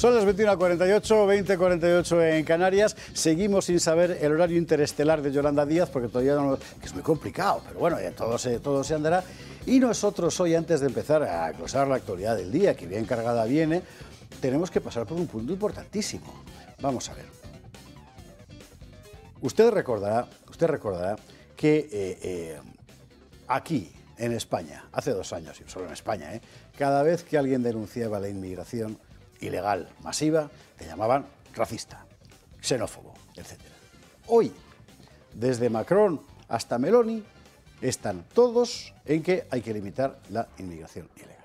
Son las 21:48, 20:48 en Canarias. Seguimos sin saber el horario interestelar de Yolanda Díaz, porque todavía no, que es muy complicado, pero bueno, ya todo se andará. Y nosotros hoy, antes de empezar a glosar la actualidad del día, que bien cargada viene, tenemos que pasar por un punto importantísimo. Vamos a ver. Usted recordará que aquí, en España, hace 2 años, y solo en España, cada vez que alguien denunciaba la inmigración ilegal masiva, te llamaban racista, xenófobo, etc. Hoy, desde Macron hasta Meloni, están todos en que hay que limitar la inmigración ilegal.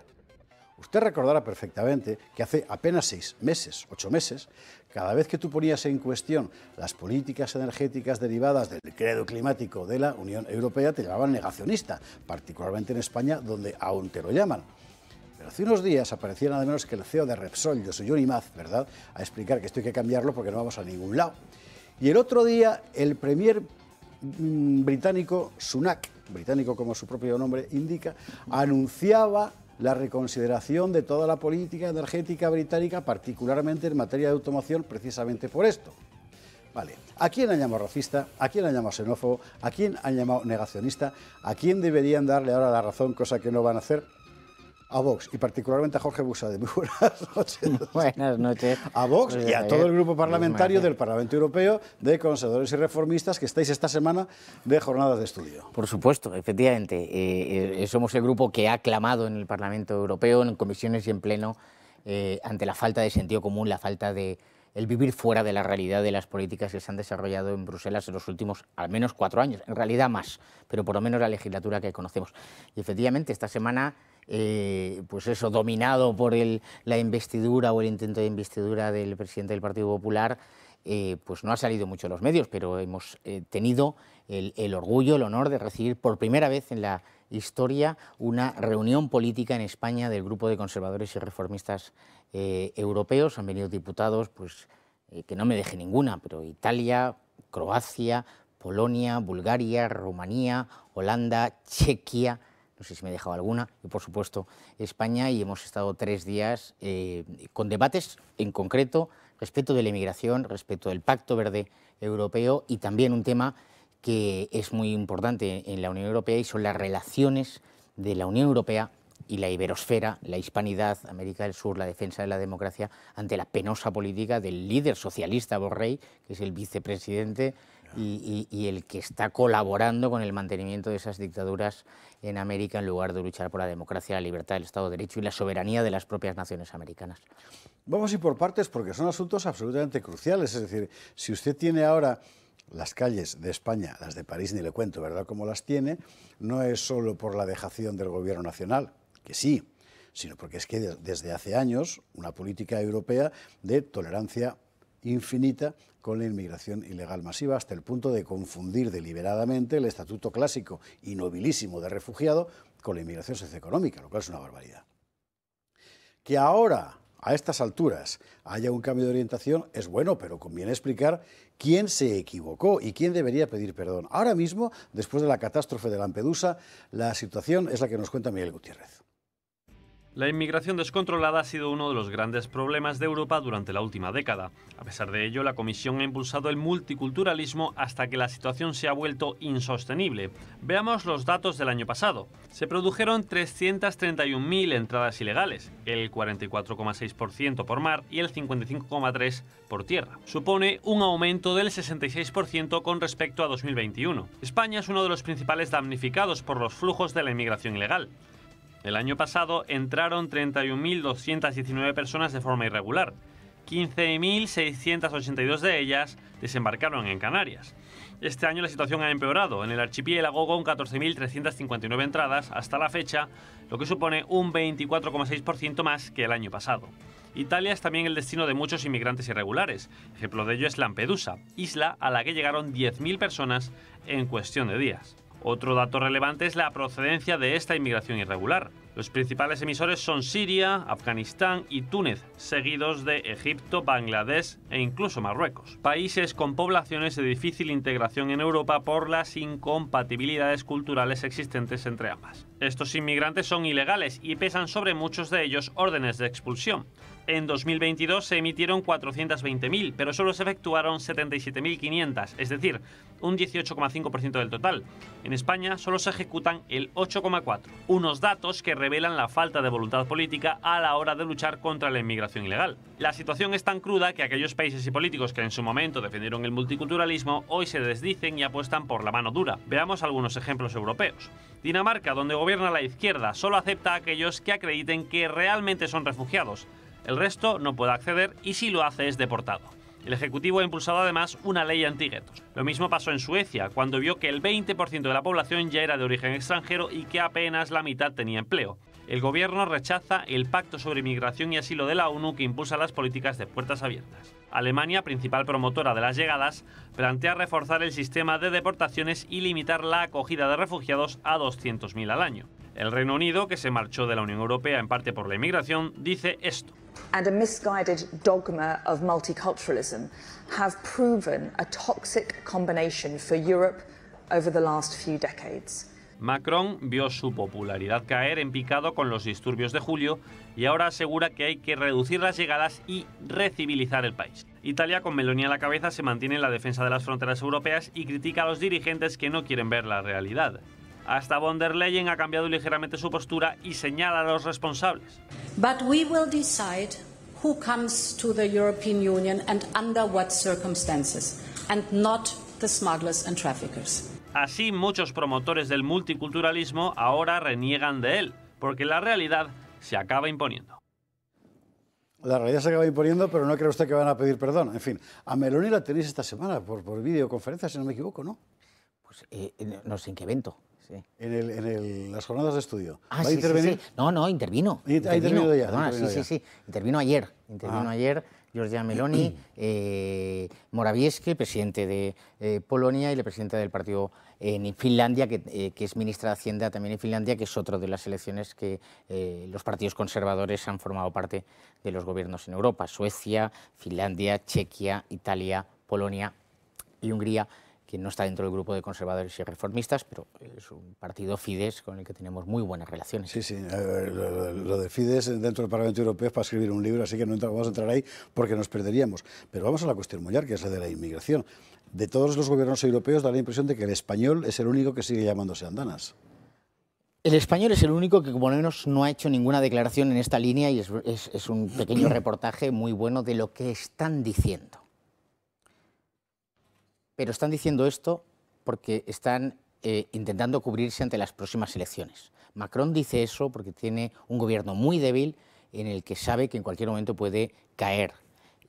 Usted recordará perfectamente que hace apenas 6 meses, 8 meses, cada vez que tú ponías en cuestión las políticas energéticas derivadas del credo climático de la Unión Europea, te llamaban negacionista, particularmente en España, donde aún te lo llaman. Pero hace unos días aparecía nada menos que el CEO de Repsol, Joan Imaz, ¿verdad?, a explicar que esto hay que cambiarlo porque no vamos a ningún lado. Y el otro día, el premier británico, Sunak, británico como su propio nombre indica, anunciaba la reconsideración de toda la política energética británica, particularmente en materia de automoción, precisamente por esto. Vale, ¿a quién han llamado racista? ¿A quién han llamado xenófobo? ¿A quién han llamado negacionista? ¿A quién deberían darle ahora la razón, cosa que no van a hacer? A Vox, y particularmente a Jorge Buxade. Muy buenas noches. Buenas noches. A Vox y a todo el grupo parlamentario del Parlamento Europeo de Conservadores y Reformistas que estáis esta semana de jornadas de estudio. Por supuesto, efectivamente. Somos el grupo que ha clamado en el Parlamento Europeo, en comisiones y en pleno, ante la falta de sentido común, la falta de el vivir fuera de la realidad de las políticas que se han desarrollado en Bruselas en los últimos al menos 4 años, en realidad más, pero por lo menos la legislatura que conocemos. Y efectivamente, esta semana, pues eso, dominado por la investidura o el intento de investidura del presidente del Partido Popular, pues no ha salido mucho en los medios, pero hemos tenido el orgullo, el honor de recibir por primera vez en la historia una reunión política en España del grupo de conservadores y reformistas europeos. Han venido diputados, pues que no me deje ninguna, pero Italia, Croacia, Polonia, Bulgaria, Rumanía, Holanda, Chequia, no sé si me he dejado alguna, y por supuesto España, y hemos estado 3 días con debates en concreto respecto de la inmigración, respecto del Pacto Verde Europeo y también un tema que es muy importante en la Unión Europea y son las relaciones de la Unión Europea y la iberosfera, la hispanidad, América del Sur, la defensa de la democracia ante la penosa política del líder socialista Borrell, que es el vicepresidente y el que está colaborando con el mantenimiento de esas dictaduras en América en lugar de luchar por la democracia, la libertad, el Estado de Derecho y la soberanía de las propias naciones americanas. Vamos a ir por partes porque son asuntos absolutamente cruciales. Es decir, si usted tiene ahora las calles de España, las de París ni le cuento, ¿verdad?, como las tiene, no es solo por la dejación del gobierno nacional, que sí, sino porque es que desde hace años una política europea de tolerancia infinita con la inmigración ilegal masiva, hasta el punto de confundir deliberadamente el estatuto clásico y nobilísimo de refugiado con la inmigración socioeconómica, lo cual es una barbaridad. Que ahora, a estas alturas, haya un cambio de orientación es bueno, pero conviene explicar quién se equivocó y quién debería pedir perdón. Ahora mismo, después de la catástrofe de Lampedusa, la situación es la que nos cuenta Miguel Gutiérrez. La inmigración descontrolada ha sido uno de los grandes problemas de Europa durante la última década. A pesar de ello, la Comisión ha impulsado el multiculturalismo hasta que la situación se ha vuelto insostenible. Veamos los datos del año pasado. Se produjeron 331.000 entradas ilegales, el 44,6% por mar y el 55,3% por tierra. Supone un aumento del 66% con respecto a 2021. España es uno de los principales damnificados por los flujos de la inmigración ilegal. El año pasado entraron 31.219 personas de forma irregular. 15.682 de ellas desembarcaron en Canarias. Este año la situación ha empeorado. En el archipiélago con 14.359 entradas hasta la fecha, lo que supone un 24,6% más que el año pasado. Italia es también el destino de muchos inmigrantes irregulares. Ejemplo de ello es Lampedusa, isla a la que llegaron 10.000 personas en cuestión de días. Otro dato relevante es la procedencia de esta inmigración irregular. Los principales emisores son Siria, Afganistán y Túnez, seguidos de Egipto, Bangladesh e incluso Marruecos. Países con poblaciones de difícil integración en Europa por las incompatibilidades culturales existentes entre ambas. Estos inmigrantes son ilegales y pesan sobre muchos de ellos órdenes de expulsión. En 2022 se emitieron 420.000, pero solo se efectuaron 77.500, es decir, un 18,5% del total. En España solo se ejecutan el 8,4%, unos datos que revelan la falta de voluntad política a la hora de luchar contra la inmigración ilegal. La situación es tan cruda que aquellos países y políticos que en su momento defendieron el multiculturalismo hoy se desdicen y apuestan por la mano dura. Veamos algunos ejemplos europeos. Dinamarca, donde gobierna la izquierda, solo acepta a aquellos que acrediten que realmente son refugiados. El resto no puede acceder y si lo hace es deportado. El Ejecutivo ha impulsado además una ley antiguetos. Lo mismo pasó en Suecia, cuando vio que el 20% de la población ya era de origen extranjero y que apenas la mitad tenía empleo. El gobierno rechaza el Pacto sobre Migración y Asilo de la ONU que impulsa las políticas de puertas abiertas. Alemania, principal promotora de las llegadas, plantea reforzar el sistema de deportaciones y limitar la acogida de refugiados a 200.000 al año. El Reino Unido, que se marchó de la Unión Europea en parte por la inmigración, dice esto. And a misguided dogma of multiculturalism have proven a toxic combination for Europe over the last few decades. Macron vio su popularidad caer en picado con los disturbios de julio y ahora asegura que hay que reducir las llegadas y recivilizar el país. Italia, con Meloni a la cabeza, se mantiene en la defensa de las fronteras europeas y critica a los dirigentes que no quieren ver la realidad. Hasta von der Leyen ha cambiado ligeramente su postura y señala a los responsables. But we will decide who comes to the European Union and under what circumstances, and not the smugglers and traffickers. Así, muchos promotores del multiculturalismo ahora reniegan de él, porque la realidad se acaba imponiendo. La realidad se acaba imponiendo, pero no cree usted que van a pedir perdón. En fin, a Meloni la tenéis esta semana por videoconferencia, si no me equivoco, ¿no? Pues no sé en qué evento. Sí. En las jornadas de estudio. Ah, ¿Va a intervenir? Sí. No, intervino. Ha intervenido ya. Perdona, sí. Intervino ayer. Ayer Giorgia Meloni, Morawiecki, presidente de Polonia, y la presidenta del partido en Finlandia, que es ministra de Hacienda también en Finlandia, que es otro de las elecciones que los partidos conservadores han formado parte de los gobiernos en Europa. Suecia, Finlandia, Chequia, Italia, Polonia y Hungría, que no está dentro del grupo de conservadores y reformistas, pero es un partido Fidesz con el que tenemos muy buenas relaciones. Sí, lo de Fidesz dentro del Parlamento Europeo es para escribir un libro, así que no vamos a entrar ahí porque nos perderíamos. Pero vamos a la cuestión mollar, que es la de la inmigración. De todos los gobiernos europeos da la impresión de que el español es el único que sigue llamándose andanas. El español es el único que, como menos, no ha hecho ninguna declaración en esta línea y es un pequeño reportaje muy bueno de lo que están diciendo. Pero están diciendo esto porque están intentando cubrirse ante las próximas elecciones. Macron dice eso porque tiene un gobierno muy débil en el que sabe que en cualquier momento puede caer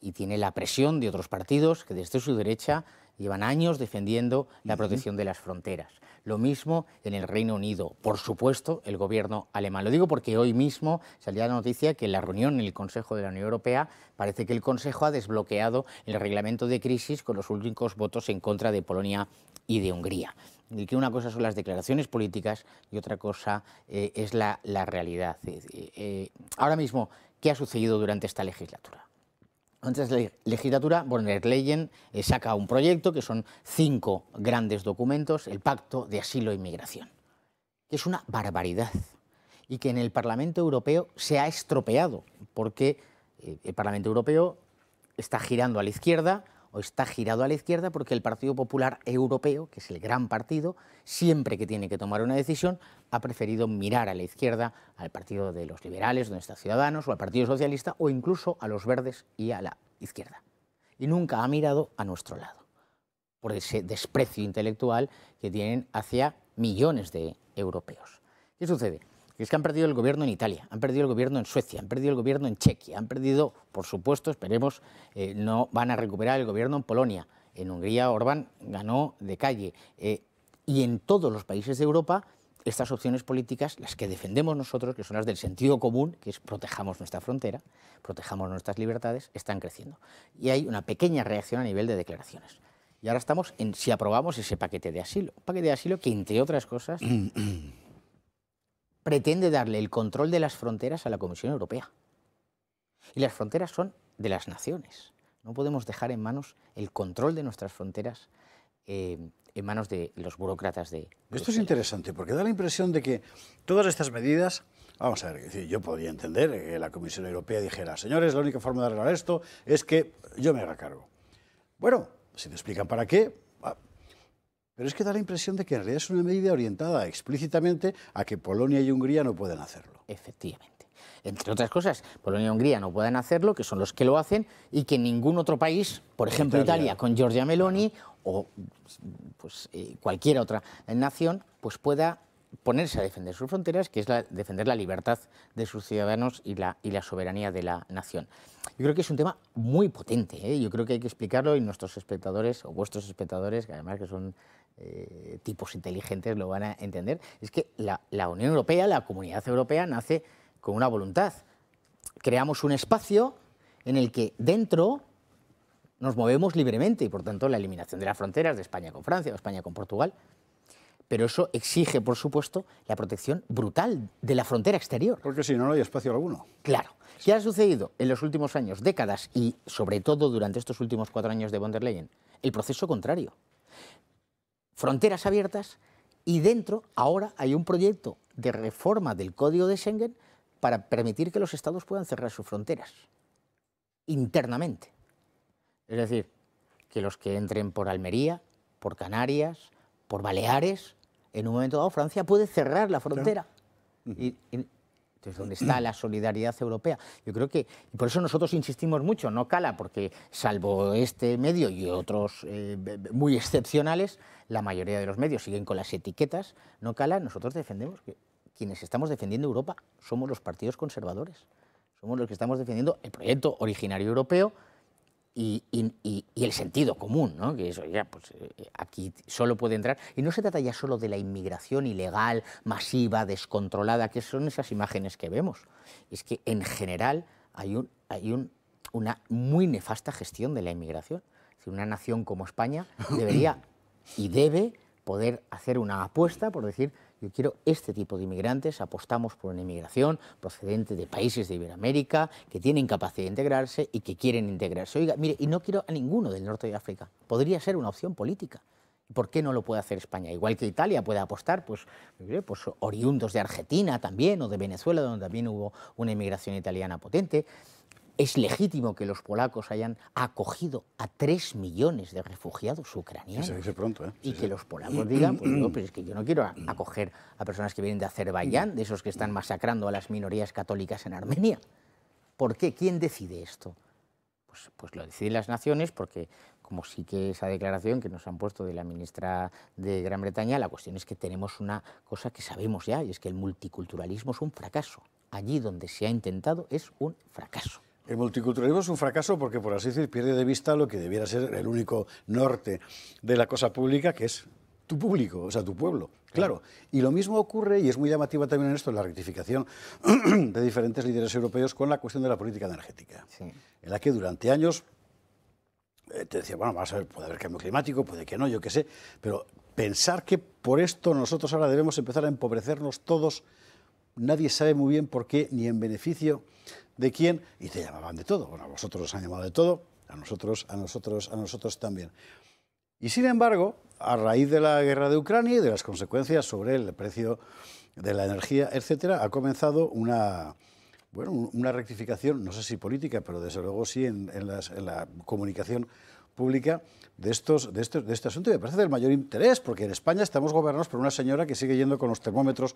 y tiene la presión de otros partidos que desde su derecha llevan años defendiendo la protección de las fronteras. Lo mismo en el Reino Unido, por supuesto, el gobierno alemán. Lo digo porque hoy mismo salía la noticia que en la reunión en el Consejo de la Unión Europea parece que el Consejo ha desbloqueado el reglamento de crisis con los únicos votos en contra de Polonia y de Hungría. Y que una cosa son las declaraciones políticas y otra cosa es la realidad. Ahora mismo, ¿qué ha sucedido durante esta legislatura? Antes de la legislatura, von der Leyen saca un proyecto que son 5 grandes documentos, el Pacto de Asilo e Inmigración, que es una barbaridad y que en el Parlamento Europeo se ha estropeado porque el Parlamento Europeo está girando a la izquierda o está girado a la izquierda porque el Partido Popular Europeo, que es el gran partido, siempre que tiene que tomar una decisión, ha preferido mirar a la izquierda, al Partido de los Liberales, donde está Ciudadanos, o al Partido Socialista, o incluso a los Verdes y a la izquierda. Y nunca ha mirado a nuestro lado, por ese desprecio intelectual que tienen hacia millones de europeos. ¿Qué sucede? Es que han perdido el gobierno en Italia, han perdido el gobierno en Suecia, han perdido el gobierno en Chequia, han perdido, por supuesto, esperemos, no van a recuperar el gobierno en Polonia. En Hungría Orbán ganó de calle. Y en todos los países de Europa, estas opciones políticas, las que defendemos nosotros, que son las del sentido común, que es protejamos nuestra frontera, protejamos nuestras libertades, están creciendo. Y hay una pequeña reacción a nivel de declaraciones. Y ahora estamos en si aprobamos ese paquete de asilo. Un paquete de asilo que, entre otras cosas, pretende darle el control de las fronteras a la Comisión Europea. Y las fronteras son de las naciones. No podemos dejar en manos el control de nuestras fronteras en manos de los burócratas de Bruselas. Esto es interesante porque da la impresión de que todas estas medidas Vamos a ver, es decir, yo podría entender que la Comisión Europea dijera, señores, la única forma de arreglar esto es que yo me haga cargo. Bueno, si te explican para qué, pero es que da la impresión de que en realidad es una medida orientada explícitamente a que Polonia y Hungría no pueden hacerlo. Efectivamente. Entre otras cosas, Polonia y Hungría no pueden hacerlo, que son los que lo hacen, y que ningún otro país, por ejemplo Italia con Giorgia Meloni, o pues, cualquier otra nación, pues pueda ponerse a defender sus fronteras, que es defender la libertad de sus ciudadanos y la soberanía de la nación. Yo creo que es un tema muy potente, ¿eh? Yo creo que hay que explicarlo y nuestros espectadores, o vuestros espectadores, que además que son tipos inteligentes, lo van a entender. Es que la Unión Europea, la Comunidad Europea, nace con una voluntad. Creamos un espacio en el que dentro nos movemos libremente y, por tanto, la eliminación de las fronteras de España con Francia o España con Portugal. Pero eso exige, por supuesto, la protección brutal de la frontera exterior. Porque si no, no hay espacio alguno. Claro. ¿Qué ha sucedido en los últimos años, décadas, y sobre todo durante estos últimos 4 años de von der Leyen? El proceso contrario. Fronteras abiertas y dentro ahora hay un proyecto de reforma del Código de Schengen para permitir que los estados puedan cerrar sus fronteras internamente. Es decir, que los que entren por Almería, por Canarias, por Baleares, en un momento dado Francia puede cerrar la frontera. Y entonces, ¿dónde está la solidaridad europea? Yo creo que, y por eso nosotros insistimos mucho, no cala, porque salvo este medio y otros muy excepcionales, la mayoría de los medios siguen con las etiquetas, no cala, nosotros defendemos que quienes estamos defendiendo Europa somos los partidos conservadores, somos los que estamos defendiendo el proyecto originario europeo y el sentido común, ¿no? Que eso ya, pues aquí solo puede entrar. Y no se trata ya solo de la inmigración ilegal, masiva, descontrolada, que son esas imágenes que vemos. Es que en general hay una muy nefasta gestión de la inmigración. Es decir, una nación como España debería y debe poder hacer una apuesta por decir, yo quiero este tipo de inmigrantes, apostamos por una inmigración procedente de países de Iberoamérica que tienen capacidad de integrarse y que quieren integrarse. Oiga, mire, y no quiero a ninguno del norte de África. Podría ser una opción política. ¿Por qué no lo puede hacer España? Igual que Italia puede apostar, pues oriundos de Argentina también, o de Venezuela, donde también hubo una inmigración italiana potente. Es legítimo que los polacos hayan acogido a 3 millones de refugiados ucranianos. Se dice pronto, ¿eh? Y que los polacos digan, pues no, pero es que yo no quiero acoger a personas que vienen de Azerbaiyán, de esos que están masacrando a las minorías católicas en Armenia. ¿Por qué? ¿Quién decide esto? Pues lo deciden las naciones, porque como sí que esa declaración que nos han puesto de la ministra de Gran Bretaña, la cuestión es que tenemos una cosa que sabemos ya, y es que el multiculturalismo es un fracaso. Allí donde se ha intentado es un fracaso. El multiculturalismo es un fracaso porque, por así decir, pierde de vista lo que debiera ser el único norte de la cosa pública, que es tu público, o sea, tu pueblo. Claro. Y lo mismo ocurre, y es muy llamativa también en esto, la rectificación de diferentes líderes europeos con la cuestión de la política energética, sí, en la que durante años te decía, bueno, vamos a ver, puede haber cambio climático, puede que no, yo qué sé, pero pensar que por esto nosotros ahora debemos empezar a empobrecernos todos, nadie sabe muy bien por qué, ni en beneficio de quién, y te llamaban de todo. Bueno, a vosotros os han llamado de todo, a nosotros también. Y sin embargo, a raíz de la guerra de Ucrania y de las consecuencias sobre el precio de la energía, etcétera, ha comenzado una rectificación, no sé si política, pero desde luego sí en la comunicación pública de este asunto, y me parece del mayor interés, porque en España estamos gobernados por una señora que sigue yendo con los termómetros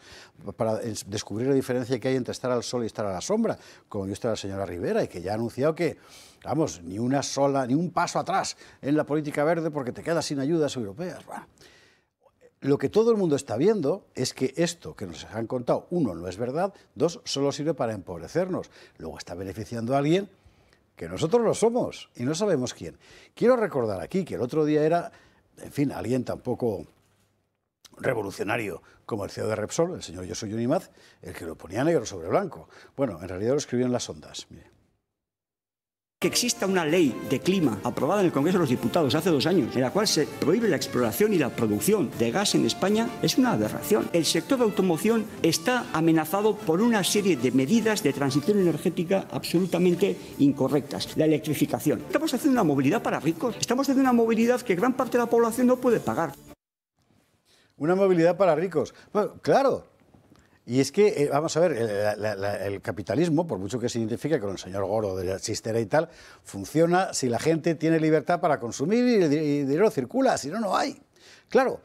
para descubrir la diferencia que hay entre estar al sol y estar a la sombra, como yo está la señora Rivera, y que ya ha anunciado que, vamos, ni un paso atrás en la política verde porque te quedas sin ayudas europeas. Bueno, lo que todo el mundo está viendo es que esto que nos han contado, 1, no es verdad, 2, solo sirve para empobrecernos, luego está beneficiando a alguien que nosotros lo somos y no sabemos quién. Quiero recordar aquí que el otro día era, en fin, alguien tan poco revolucionario como el CEO de Repsol, el señor Josu Yunimaz, el que lo ponía negro sobre blanco. Bueno, en realidad lo escribió en las ondas. Mire. Que exista una ley de clima aprobada en el Congreso de los Diputados hace 2 años, en la cual se prohíbe la exploración y la producción de gas en España, es una aberración. El sector de automoción está amenazado por una serie de medidas de transición energética absolutamente incorrectas. La electrificación. Estamos haciendo una movilidad para ricos. Estamos haciendo una movilidad que gran parte de la población no puede pagar. Una movilidad para ricos. Bueno, claro. Y es que, vamos a ver, el capitalismo, por mucho que se identifique con el señor Goro de la chistera y tal, funciona si la gente tiene libertad para consumir y el dinero circula, si no, no hay. Claro,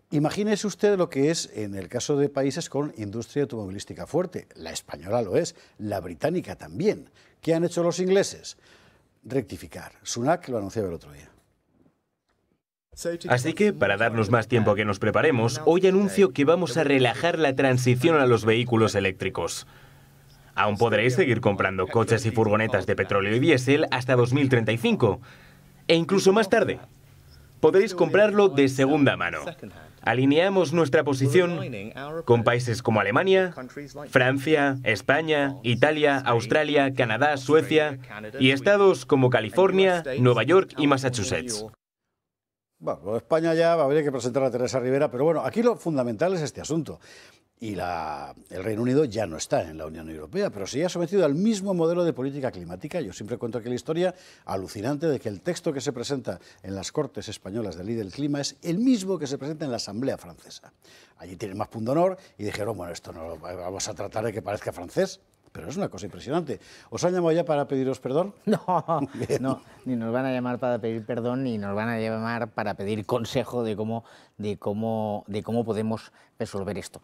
imagínese usted lo que es en el caso de países con industria automovilística fuerte. La española lo es, la británica también. ¿Qué han hecho los ingleses? Rectificar. Sunak lo anunciaba el otro día. Así que, para darnos más tiempo a que nos preparemos, hoy anuncio que vamos a relajar la transición a los vehículos eléctricos. Aún podréis seguir comprando coches y furgonetas de petróleo y diésel hasta 2035, e incluso más tarde. Podréis comprarlo de segunda mano. Alineamos nuestra posición con países como Alemania, Francia, España, Italia, Australia, Canadá, Suecia y estados como California, Nueva York y Massachusetts. Bueno, España ya habría que presentar a Teresa Rivera, pero bueno, aquí lo fundamental es este asunto. Y el Reino Unido ya no está en la Unión Europea, pero se ha sometido al mismo modelo de política climática. Yo siempre cuento aquí la historia alucinante de que el texto que se presenta en las Cortes Españolas de Ley del Clima es el mismo que se presenta en la Asamblea Francesa. Allí tienen más punto honor y dijeron, bueno, esto no lo vamos a tratar de que parezca francés. Pero es una cosa impresionante. ¿Os han llamado ya para pediros perdón? No, ni nos van a llamar para pedir perdón, ni nos van a llamar para pedir consejo de cómo podemos resolver esto.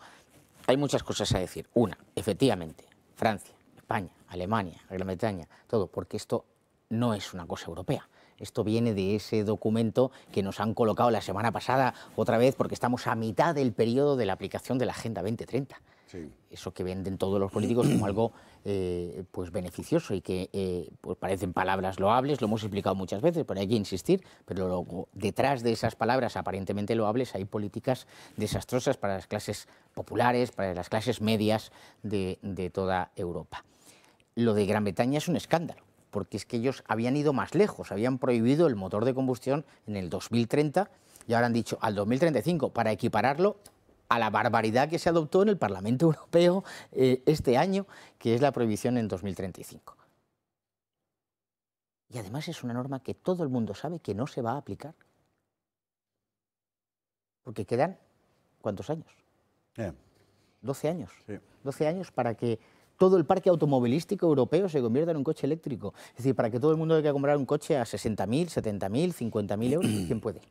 Hay muchas cosas a decir. Una, efectivamente, Francia, España, Alemania, Gran Bretaña, todo, porque esto no es una cosa europea. Esto viene de ese documento que nos han colocado la semana pasada otra vez, porque estamos a mitad del periodo de la aplicación de la Agenda 2030. Sí. Eso que venden todos los políticos como algo pues beneficioso y que pues parecen palabras loables, lo hemos explicado muchas veces, pero hay que insistir, pero luego detrás de esas palabras aparentemente loables hay políticas desastrosas para las clases populares, para las clases medias de toda Europa. Lo de Gran Bretaña es un escándalo, porque es que ellos habían ido más lejos, habían prohibido el motor de combustión en el 2030 y ahora han dicho al 2035 para equipararlo a la barbaridad que se adoptó en el Parlamento Europeo este año, que es la prohibición en 2035. Y además es una norma que todo el mundo sabe que no se va a aplicar. Porque quedan, ¿cuántos años? 12 años. Sí. 12 años para que todo el parque automovilístico europeo se convierta en un coche eléctrico. Es decir, para que todo el mundo tenga que comprar un coche a 60.000, 70.000, 50.000 euros. ¿Quién puede?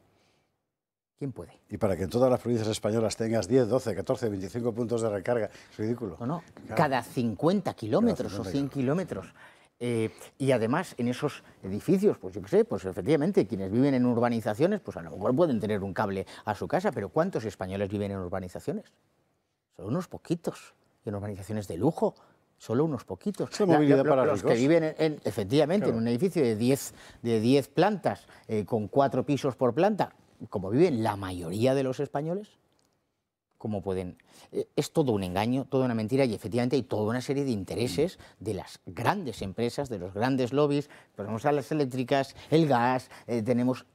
¿Quién puede? Y para que en todas las provincias españolas tengas 10, 12, 14, 25 puntos de recarga, es ridículo. No, cada 50 kilómetros o 100 kilómetros. Y además, en esos edificios, pues yo qué sé, pues efectivamente, quienes viven en urbanizaciones, pues a lo mejor pueden tener un cable a su casa, pero ¿cuántos españoles viven en urbanizaciones? Solo unos poquitos. Y en urbanizaciones de lujo, solo unos poquitos. Los que viven, efectivamente, claro, en un edificio de 10 plantas, con 4 pisos por planta, como viven la mayoría de los españoles, ¿cómo pueden? Es todo un engaño, toda una mentira y efectivamente hay toda una serie de intereses de las grandes empresas, de los grandes lobbies, tenemos a las eléctricas, el gas, tenemos...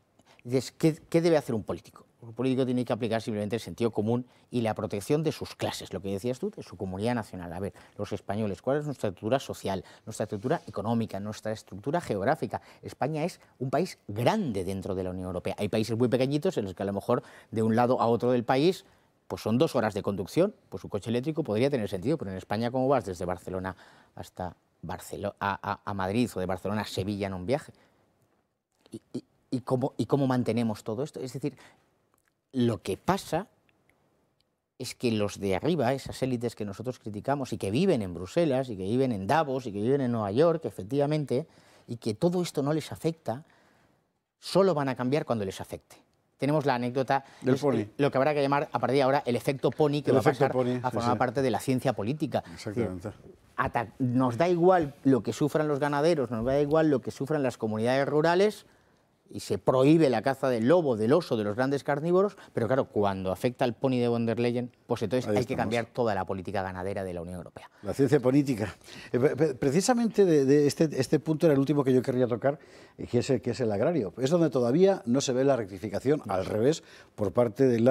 ¿Qué debe hacer un político? Un político tiene que aplicar simplemente el sentido común y la protección de sus clases, lo que decías tú, de su comunidad nacional. A ver, los españoles, ¿cuál es nuestra estructura social, nuestra estructura económica, nuestra estructura geográfica? España es un país grande dentro de la Unión Europea. Hay países muy pequeñitos en los que a lo mejor de un lado a otro del país pues son 2 horas de conducción, pues un coche eléctrico podría tener sentido, pero en España, ¿cómo vas desde Barcelona hasta a Madrid o de Barcelona a Sevilla en un viaje? ¿Y cómo mantenemos todo esto? Es decir, lo que pasa es que los de arriba, esas élites que nosotros criticamos y que viven en Bruselas y que viven en Davos y que viven en Nueva York, efectivamente, y que todo esto no les afecta, solo van a cambiar cuando les afecte. Tenemos la anécdota, lo que habrá que llamar a partir de ahora el efecto Pony, que va a pasar a formar parte de la ciencia política. Exactamente. Nos da igual lo que sufran los ganaderos, nos da igual lo que sufran las comunidades rurales, y se prohíbe la caza del lobo, del oso, de los grandes carnívoros, pero claro, cuando afecta al pony de von der Leyen, pues entonces hay que cambiar toda la política ganadera de la Unión Europea. La ciencia política. Precisamente de este punto era el último que yo querría tocar, que es el agrario. Es donde todavía no se ve la rectificación, al revés, por parte de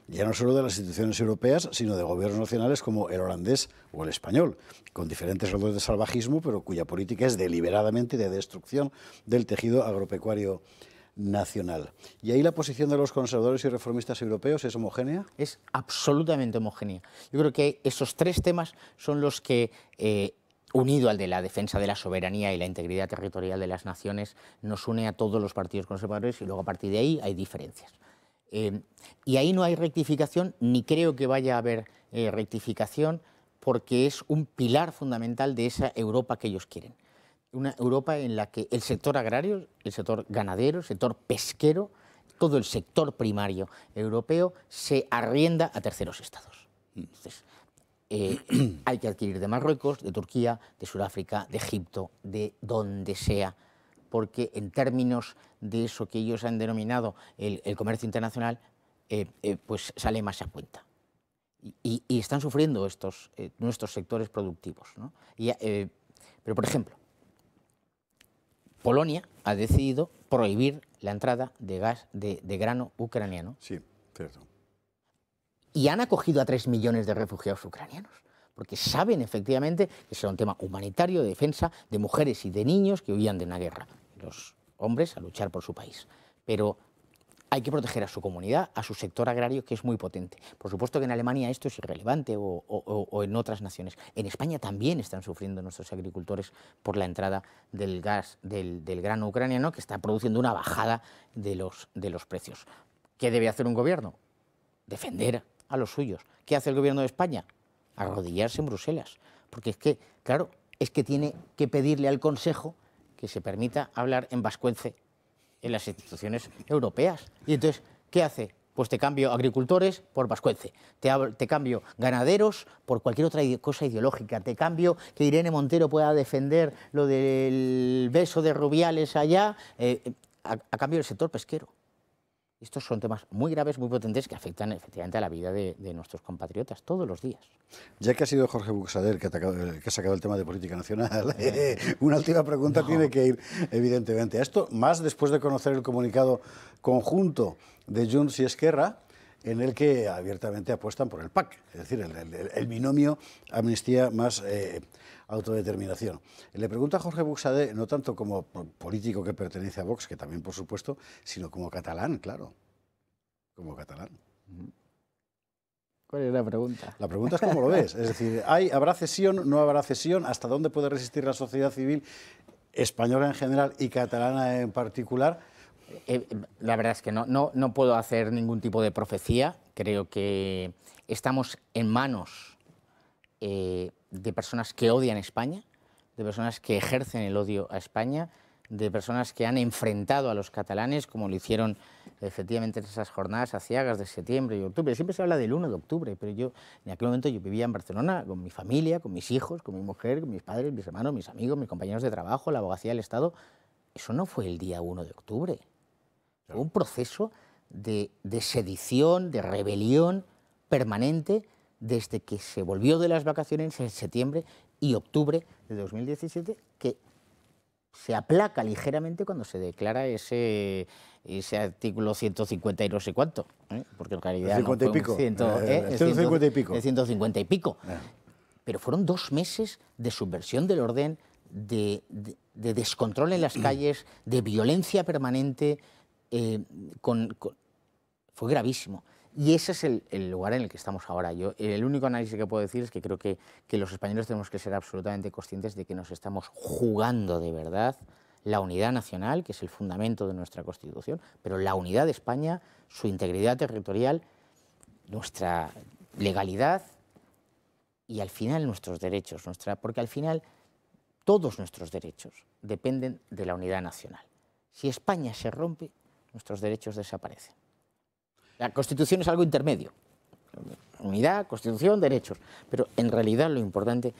ya no solo de las instituciones europeas, sino de gobiernos nacionales como el holandés o el español, con diferentes grados de salvajismo, pero cuya política es deliberadamente de destrucción del tejido agropecuario nacional. ¿Y ahí la posición de los conservadores y reformistas europeos es homogénea? Es absolutamente homogénea. Yo creo que esos tres temas son los que, unido al de la defensa de la soberanía y la integridad territorial de las naciones, nos une a todos los partidos conservadores, y luego a partir de ahí hay diferencias. Y ahí no hay rectificación, ni creo que vaya a haber rectificación, porque es un pilar fundamental de esa Europa que ellos quieren. Una Europa en la que el sector agrario, el sector ganadero, el sector pesquero, todo el sector primario europeo se arrienda a terceros estados. Entonces, hay que adquirir de Marruecos, de Turquía, de Sudáfrica, de Egipto, de donde sea, porque en términos de eso que ellos han denominado el comercio internacional, pues sale más a cuenta. Y están sufriendo nuestros sectores productivos, ¿no? Pero, por ejemplo, Polonia ha decidido prohibir la entrada de gas de grano ucraniano. Sí, cierto. Y han acogido a 3 millones de refugiados ucranianos, porque saben efectivamente que será un tema humanitario, de defensa de mujeres y de niños que huían de una guerra. Los hombres a luchar por su país. Pero hay que proteger a su comunidad, a su sector agrario, que es muy potente. Por supuesto que en Alemania esto es irrelevante, o en otras naciones. En España también están sufriendo nuestros agricultores por la entrada del gas, del grano ucraniano, que está produciendo una bajada de los precios. ¿Qué debe hacer un gobierno? Defender a los suyos. ¿Qué hace el gobierno de España? Arrodillarse en Bruselas. Porque es que, claro, es que tiene que pedirle al Consejo que se permita hablar en vascuence en las instituciones europeas. Y entonces, ¿qué hace? Pues te cambio agricultores por vascuence, te cambio ganaderos por cualquier otra cosa ideológica, te cambio que Irene Montero pueda defender lo del beso de Rubiales allá, a cambio del sector pesquero. Estos son temas muy graves, muy potentes, que afectan efectivamente a la vida de nuestros compatriotas todos los días. Ya que ha sido Jorge Buxader que ha sacado el tema de política nacional, una última pregunta tiene que ir, evidentemente, a esto, más después de conocer el comunicado conjunto de Junts y Esquerra, en el que abiertamente apuestan por el PAC, es decir, el binomio amnistía más autodeterminación. Le pregunto a Jorge Buxader, no tanto como político que pertenece a Vox, que también por supuesto, sino como catalán, claro, como catalán. ¿Cuál es la pregunta? La pregunta es cómo lo ves, es decir, ¿habrá cesión, no habrá cesión? ¿Hasta dónde puede resistir la sociedad civil española en general y catalana en particular? La verdad es que no puedo hacer ningún tipo de profecía. Creo que estamos en manos de personas que odian España, de personas que ejercen el odio a España, de personas que han enfrentado a los catalanes, como lo hicieron efectivamente en esas jornadas aciagas de septiembre y octubre. Siempre se habla del 1 de octubre, pero yo en aquel momento yo vivía en Barcelona con mi familia, con mis hijos, con mi mujer, con mis padres, mis hermanos, mis amigos, mis compañeros de trabajo, la abogacía del Estado. Eso no fue el día 1 de octubre. Fue un proceso de sedición, de rebelión permanente, desde que se volvió de las vacaciones en septiembre y octubre de 2017, que se aplaca ligeramente cuando se declara ese artículo 150 y no sé cuánto, porque en realidad 50 y pico. 150 y pico. 150 y pico. Pero fueron 2 meses de subversión del orden, de descontrol en las calles, de violencia permanente, fue gravísimo. Y ese es el lugar en el que estamos ahora. El único análisis que puedo decir es que creo que los españoles tenemos que ser absolutamente conscientes de que nos estamos jugando de verdad la unidad nacional, que es el fundamento de nuestra Constitución, pero la unidad de España, su integridad territorial, nuestra legalidad y al final nuestros derechos, porque al final todos nuestros derechos dependen de la unidad nacional. Si España se rompe, nuestros derechos desaparecen. La Constitución es algo intermedio. Unidad, Constitución, derechos. Pero en realidad lo importante,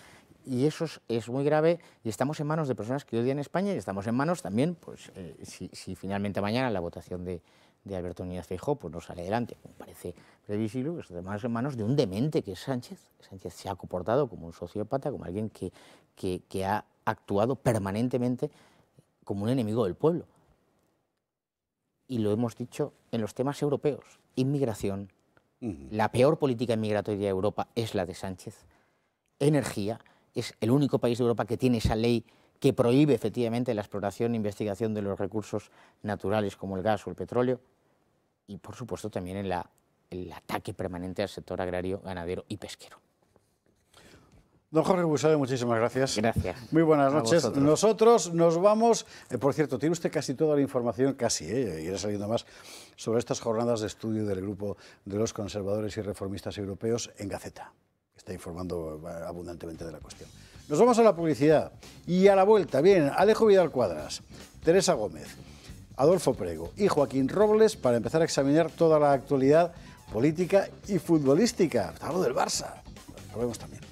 y eso es muy grave, y estamos en manos de personas que odian España, y estamos en manos también, pues si finalmente mañana la votación de Alberto Núñez Feijóo pues no sale adelante, como parece previsible, pues estamos en manos de un demente que es Sánchez. Sánchez se ha comportado como un sociópata, como alguien que ha actuado permanentemente como un enemigo del pueblo. Y lo hemos dicho en los temas europeos. Inmigración, la peor política inmigratoria de Europa es la de Sánchez. Energía, es el único país de Europa que tiene esa ley que prohíbe efectivamente la exploración e investigación de los recursos naturales como el gas o el petróleo, y por supuesto también en el ataque permanente al sector agrario, ganadero y pesquero. Don Jorge Buxade, muchísimas gracias. Gracias. Muy buenas noches. Vosotros. Nosotros nos vamos. Por cierto, tiene usted casi toda la información, casi, irá saliendo más, sobre estas jornadas de estudio del Grupo de los Conservadores y Reformistas Europeos en Gaceta. Está informando abundantemente de la cuestión. Nos vamos a la publicidad y a la vuelta. Bien, Alejo Vidal Cuadras, Teresa Gómez, Adolfo Prego y Joaquín Robles para empezar a examinar toda la actualidad política y futbolística. Hablo del Barça. Lo vemos también.